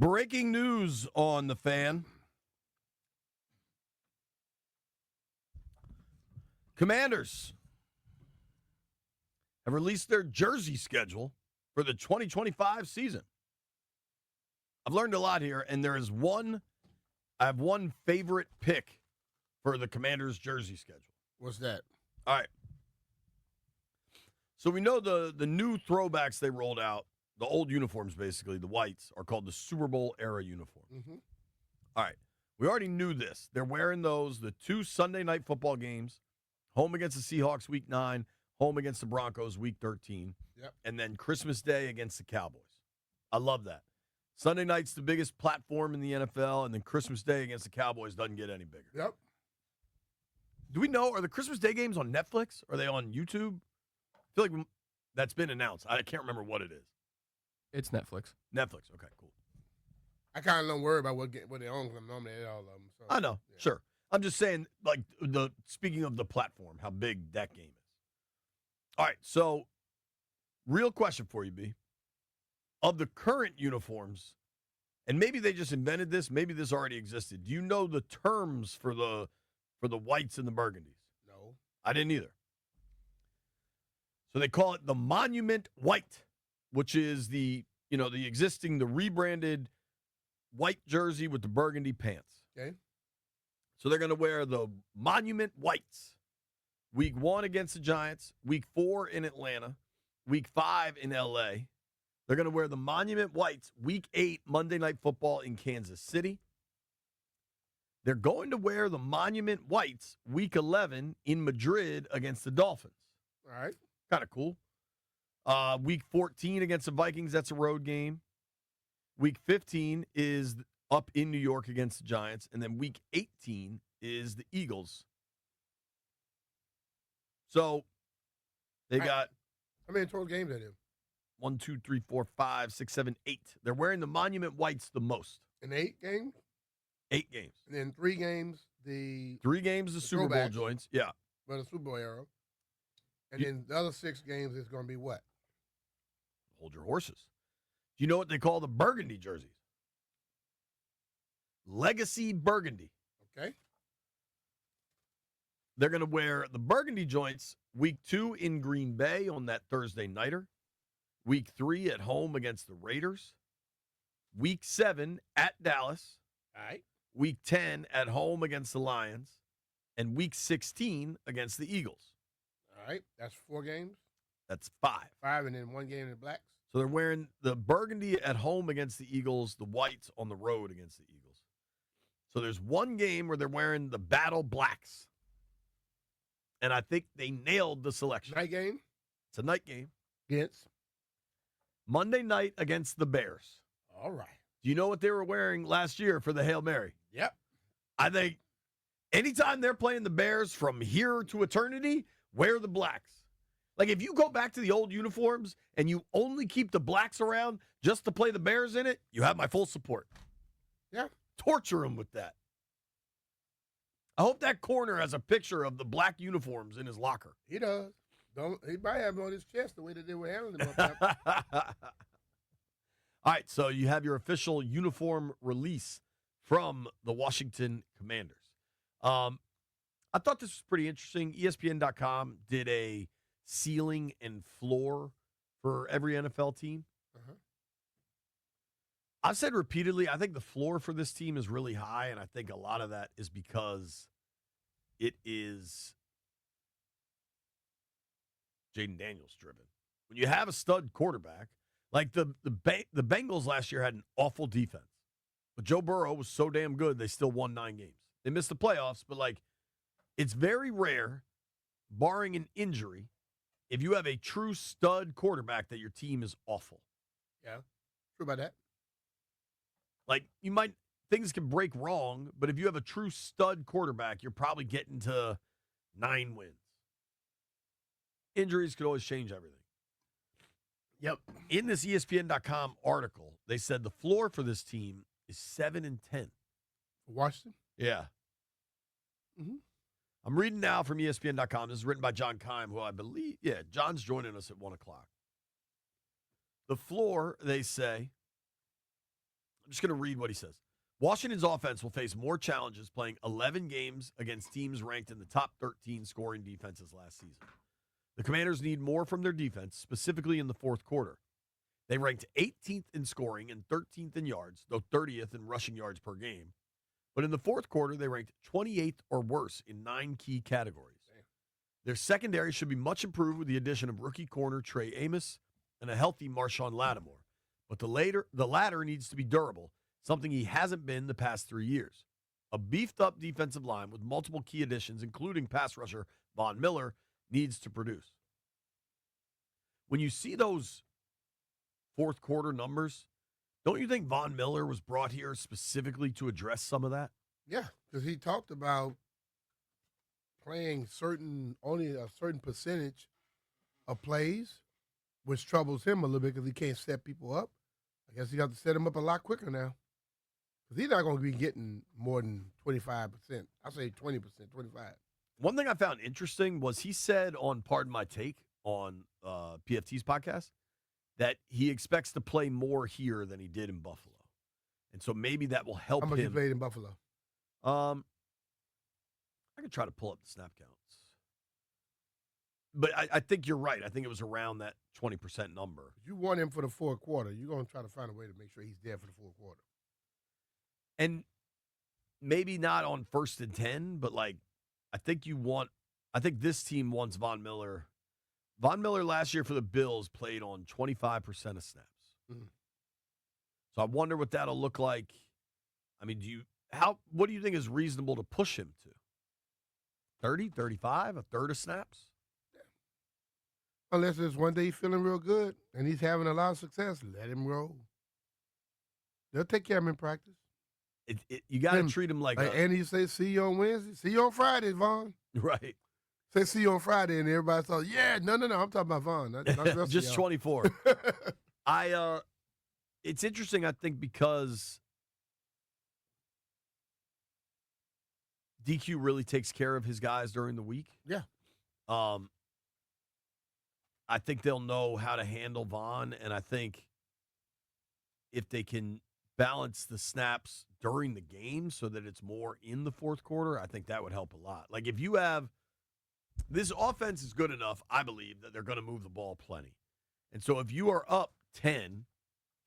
Breaking news on the Fan. Commanders have released their jersey schedule for the 2025 season. I've learned a lot here, and I have one favorite pick for the Commanders jersey schedule. What's that? All right. So we know the new throwbacks they rolled out, the old uniforms basically, the whites, are called the Super Bowl era uniform. Mm-hmm. All right. We already knew this. They're wearing those the 2 Sunday night football games, home against the Seahawks week 9, home against the Broncos week 13, and then Christmas Day against the Cowboys. I love that. Sunday night's the biggest platform in the NFL, and then Christmas Day against the Cowboys doesn't get any bigger. Yep. Do we know, are the Christmas Day games on Netflix? Are they on YouTube? I feel like that's been announced. I can't remember what it is. It's Netflix. Netflix. Okay, cool. I kind of don't worry about what they own because I'm nominated all of them. So, I know, sure. I'm just saying, like, speaking of the platform, how big that game is. All right, so real question for you, B. Of the current uniforms, and maybe they just invented this, maybe this already existed. Do you know the terms for the whites and the burgundies? No. I didn't either. So they call it the Monument White, which is the rebranded white jersey with the burgundy pants. Okay. So they're going to wear the Monument Whites. Week 1 against the Giants, week 4 in Atlanta, week 5 in L.A. They're going to wear the Monument Whites week 8 Monday Night Football in Kansas City. They're going to wear the Monument Whites week 11 in Madrid against the Dolphins. All right. Kind of cool. Week 14 against the Vikings, that's a road game. Week 15 is up in New York against the Giants. And then week 18 is the Eagles. So they got... How many total games they do? 1, 2, 3, 4, 5, 6, 7, 8. They're wearing the Monument Whites the most. In 8 games? 8 games. And then 3 games, the Super Bowl joints. Yeah. But the Super Bowl era. And then the other 6 games is going to be what? Hold your horses. Do you know what they call the burgundy jerseys? Legacy Burgundy. Okay. They're going to wear the burgundy joints week 2 in Green Bay on that Thursday nighter. Week 3 at home against the Raiders. Week 7 at Dallas. All right. Week 10 at home against the Lions. And week 16 against the Eagles. All right. That's 4 games? That's 5. 5 and then 1 game in the blacks? So they're wearing the burgundy at home against the Eagles, the whites on the road against the Eagles. So there's 1 game where they're wearing the battle blacks. And I think they nailed the selection. Night game? It's a night game. Against? Monday night against the Bears. All right. Do you know what they were wearing last year for the Hail Mary? Yep. I think anytime they're playing the Bears from here to eternity, wear the blacks. Like, if you go back to the old uniforms and you only keep the blacks around just to play the Bears in it, you have my full support. Yeah. Torture them with that. I hope that corner has a picture of the black uniforms in his locker. He does. He might have them on his chest the way that they were handling him up there. All right, so you have your official uniform release from the Washington Commanders. I thought this was pretty interesting. ESPN.com did a ceiling and floor for every NFL team. Uh-huh. I've said repeatedly, I think the floor for this team is really high, and I think a lot of that is because it is Jaden Daniels driven. When you have a stud quarterback, like the Bengals last year had an awful defense, but Joe Burrow was so damn good they still won 9 games. They missed the playoffs, but like it's very rare, barring an injury, if you have a true stud quarterback that your team is awful. Yeah, true about that. Like things can break wrong, but if you have a true stud quarterback, you're probably getting to 9 wins. Injuries could always change everything. Yep. In this ESPN.com article, they said the floor for this team is 7-10. Washington? Yeah. Mm-hmm. I'm reading now from ESPN.com. This is written by John Keim, who I believe, John's joining us at 1 o'clock. The floor, they say, just going to read what he says. Washington's offense will face more challenges playing 11 games against teams ranked in the top 13 scoring defenses last season. The Commanders need more from their defense, specifically in the fourth quarter. They ranked 18th in scoring and 13th in yards, though 30th in rushing yards per game. But in the fourth quarter, they ranked 28th or worse in 9 key categories. Their secondary should be much improved with the addition of rookie corner Trey Amos and a healthy Marshawn Lattimore. But the latter needs to be durable, something he hasn't been the past 3 years. A beefed-up defensive line with multiple key additions, including pass rusher Von Miller, needs to produce. When you see those fourth quarter numbers, don't you think Von Miller was brought here specifically to address some of that? Yeah, because he talked about playing only a certain percentage of plays, which troubles him a little bit because he can't set people up. I guess you have to set him up a lot quicker now. Because he's not going to be getting more than 25%. I say 20%, 25. One thing I found interesting was he said on Pardon My Take on PFT's podcast that he expects to play more here than he did in Buffalo. And so maybe that will help him. How much he played in Buffalo? I could try to pull up the snap counts. But I think you're right. I think it was around that 20% number. You want him for the fourth quarter. You're going to try to find a way to make sure he's there for the fourth quarter. And maybe not on 1st and 10, but I think this team wants Von Miller. Von Miller last year for the Bills played on 25% of snaps. Mm-hmm. So I wonder what that'll look like. I mean, what do you think is reasonable to push him to? 30, 35, a third of snaps? Unless it's one day he's feeling real good and he's having a lot of success, let him roll. They'll take care of him in practice. You got to treat him like and he say, see you on Wednesday. See you on Friday, Vaughn. Right. Say, see you on Friday, and everybody thought, yeah, no, I'm talking about Vaughn. Just 24. It's interesting, I think, because DQ really takes care of his guys during the week. Yeah. I think they'll know how to handle Vaughn, and I think if they can balance the snaps during the game so that it's more in the fourth quarter, I think that would help a lot. Like if you have – this offense is good enough, I believe, that they're going to move the ball plenty. And so if you are up 10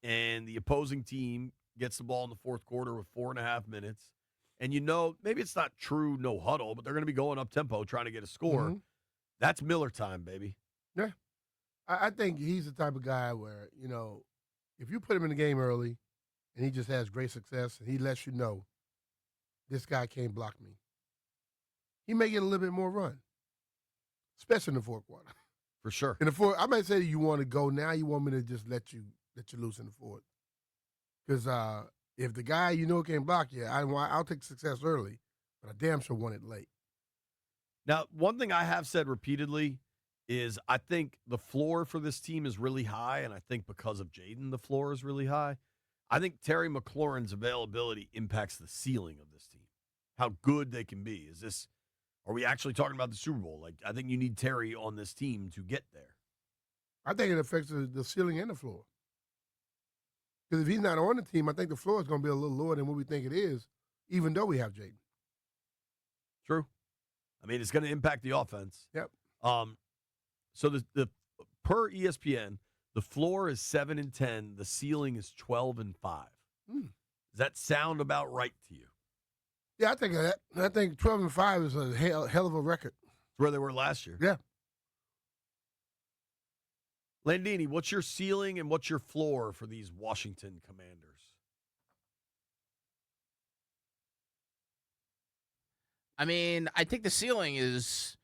and the opposing team gets the ball in the fourth quarter with 4.5 minutes, and maybe it's not true no huddle, but they're going to be going up tempo trying to get a score, that's Miller time, baby. Yeah. I think he's the type of guy where, if you put him in the game early and he just has great success and he lets you know this guy can't block me, he may get a little bit more run, especially in the fourth quarter. For sure. In the fourth, I might say you want to go now. You want me to just let you loose in the fourth. Because if the guy can't block you, I'll take success early, but I damn sure want it late. Now, one thing I have said repeatedly is I think the floor for this team is really high, and I think because of Jaden, the floor is really high. I think Terry McLaurin's availability impacts the ceiling of this team, how good they can be. Are we actually talking about the Super Bowl? I think you need Terry on this team to get there. I think it affects the ceiling and the floor. Because if he's not on the team, I think the floor is going to be a little lower than what we think it is, even though we have Jaden. True. I mean, it's going to impact the offense. Yep. So the per ESPN, the floor is 7-10. The ceiling is 12-5. Does that sound about right to you? Yeah, I think that. I think 12-5 is a hell of a record. It's where they were last year. Yeah. Landini, what's your ceiling and what's your floor for these Washington Commanders? I mean, I think the ceiling is,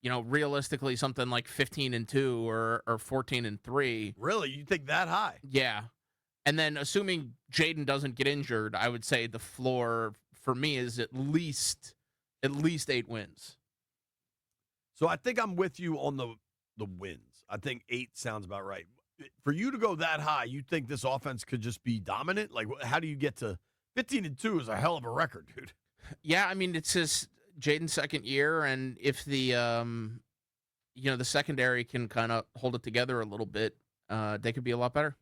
realistically something like 15-2 or 14-3. Really? You think that high? Yeah. And then assuming Jaden doesn't get injured, I would say the floor for me is at least 8 wins. So I think I'm with you on the wins. I think 8 sounds about right. For you to go that high, you think this offense could just be dominant? How do you get to 15-2 is a hell of a record, dude. Yeah, I mean, it's his Jaden's second year, and if the the secondary can kind of hold it together a little bit, they could be a lot better.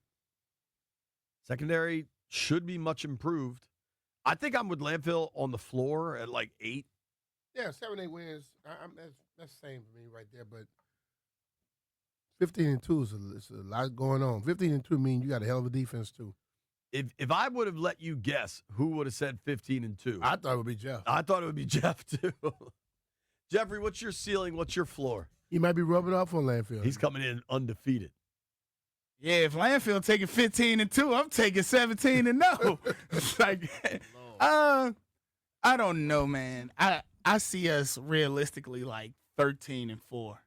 Secondary should be much improved. I think I'm with Landfill on the floor at like 8. Yeah, 7, 8 wins. That's the same for me right there. But 15-2 is a lot going on. 15-2 means you got a hell of a defense too. If I would have let you guess, who would have said 15-2? I thought it would be Jeff. I thought it would be Jeff too. Jeffrey, what's your ceiling? What's your floor? He might be rubbing off on Landfill. He's coming in undefeated. Yeah, if Landfill taking 15-2, I'm taking 17-0. It's like, I don't know, man. I see us realistically like 13-4,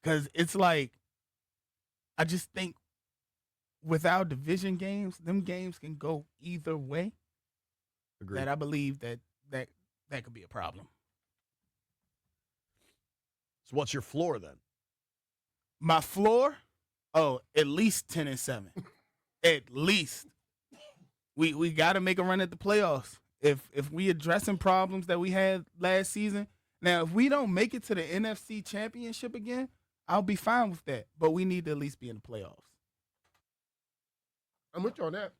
because it's like, I just think with our division games, them games can go either way. Agreed. That I believe that could be a problem. So what's your floor then? My floor, at least 10-7. At least. We got to make a run at the playoffs. If we addressing problems that we had last season, now if we don't make it to the NFC Championship again, I'll be fine with that. But we need to at least be in the playoffs. I'm with you on that.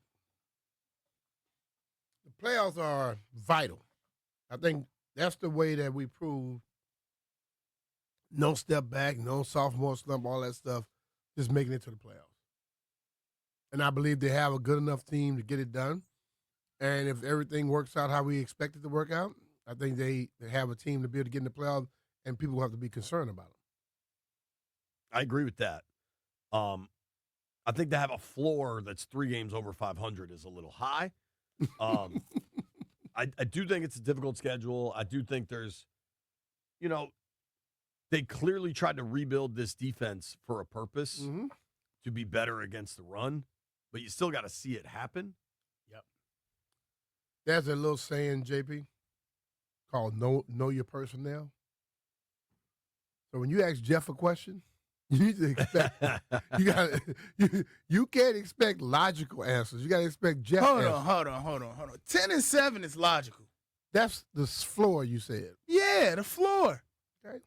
The playoffs are vital. I think that's the way that we prove no step back, no sophomore slump, all that stuff, just making it to the playoffs. And I believe they have a good enough team to get it done. And if everything works out how we expect it to work out, I think they have a team to be able to get in the playoffs, and people will have to be concerned about them. I agree with that. I think to have a floor that's 3 games over 500 is a little high. I do think it's a difficult schedule. I do think there's, they clearly tried to rebuild this defense for a purpose to be better against the run, but you still got to see it happen. Yep. There's a little saying, JP, called know your personnel. So when you ask Jeff a question, you need to expect you can't expect logical answers. You got to expect Jeff. Hold answers. on. 10-7 is logical. That's the floor you said. Yeah, the floor. Okay.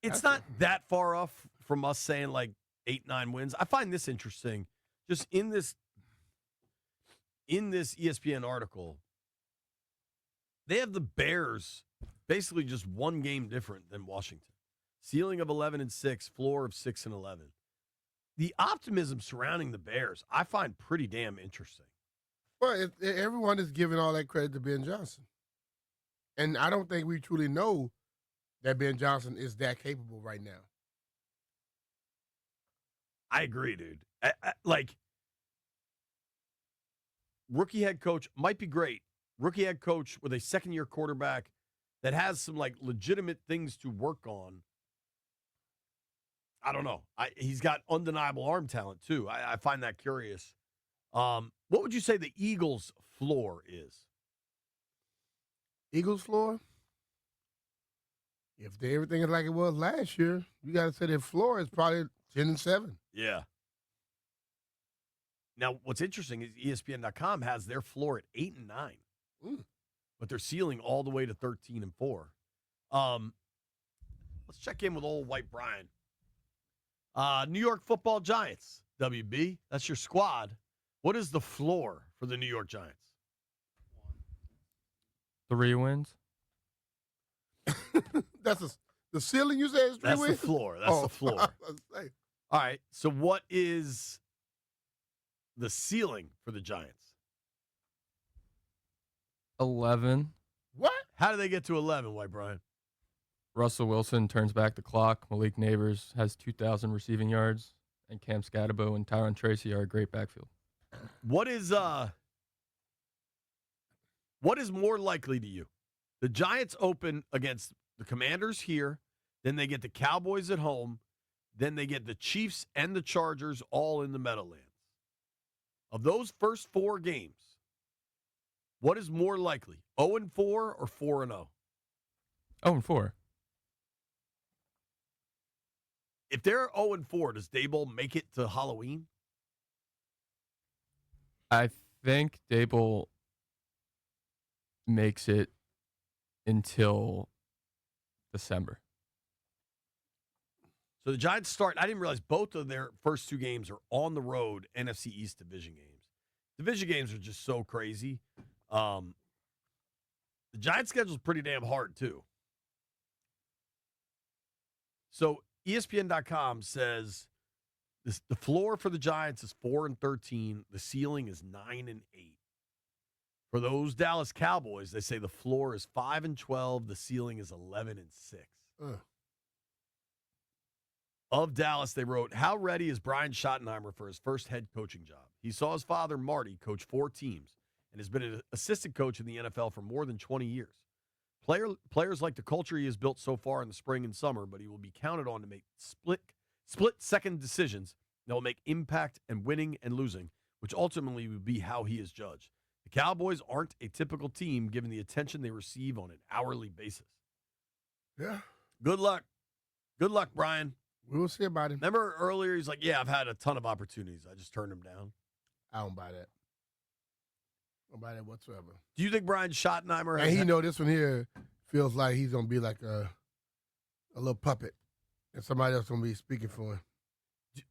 It's not that far off from us saying like 8-9 wins. I find this interesting. Just in this ESPN article, they have the Bears basically just 1 game different than Washington. Ceiling of 11-6, floor of 6-11. The optimism surrounding the Bears, I find pretty damn interesting. Well, everyone is giving all that credit to Ben Johnson. And I don't think we truly know that Ben Johnson is that capable right now. I agree, dude. Rookie head coach might be great. Rookie head coach with a second-year quarterback that has some, legitimate things to work on. I don't know. He's got undeniable arm talent, too. I find that curious. What would you say the Eagles' floor is? Eagles floor? If everything is like it was last year, you got to say their floor is probably 10-7. Yeah. Now, what's interesting is ESPN.com has their floor at 8-9, but their ceiling all the way to 13-4. Let's check in with old White Brian. New York Football Giants, WB. That's your squad. What is the floor for the New York Giants? 3 wins. That's the ceiling you said is 3 That's wins? the floor. That's the floor. All right. So what is the ceiling for the Giants? 11. What? How do they get to 11, White Brian? Russell Wilson turns back the clock. Malik Neighbors has 2,000 receiving yards. And Cam Scatterbo and Tyron Tracy are a great backfield. What is more likely to you? The Giants open against the Commanders here, then they get the Cowboys at home, then they get the Chiefs and the Chargers all in the Meadowlands. Of those first 4 games, what is more likely, 0-4 or 4-0? 0-4. If they're 0-4, does Daboll make it to Halloween? I think Daboll makes it until December. So the Giants start, I didn't realize both of their first 2 games are on the road NFC East division games. Division games are just so crazy. The Giants' schedule is pretty damn hard, too. So ESPN.com says the floor for the Giants is 4-13. The ceiling is 9-8. For those Dallas Cowboys, they say the floor is 5-12. The ceiling is 11-6. Of Dallas, they wrote, how ready is Brian Schottenheimer for his first head coaching job? He saw his father, Marty, coach 4 teams and has been an assistant coach in the NFL for more than 20 years. Players like the culture he has built so far in the spring and summer, but he will be counted on to make split-second decisions that will make impact and winning and losing, which ultimately will be how he is judged. The Cowboys aren't a typical team given the attention they receive on an hourly basis. Yeah. Good luck. Good luck, Brian. We will see about him. Remember earlier, he's like, yeah, I've had a ton of opportunities. I just turned them down. I don't buy that. I don't buy that whatsoever. Do you think Brian Schottenheimer And he know this one here feels like he's going to be like a little puppet and somebody else going to be speaking for him.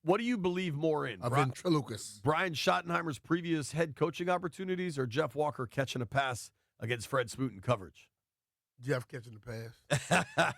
What do you believe more in? A ventriloquist. Brian Schottenheimer's previous head coaching opportunities or Jeff Walker catching a pass against Fred Smoot in coverage? Jeff catching the pass.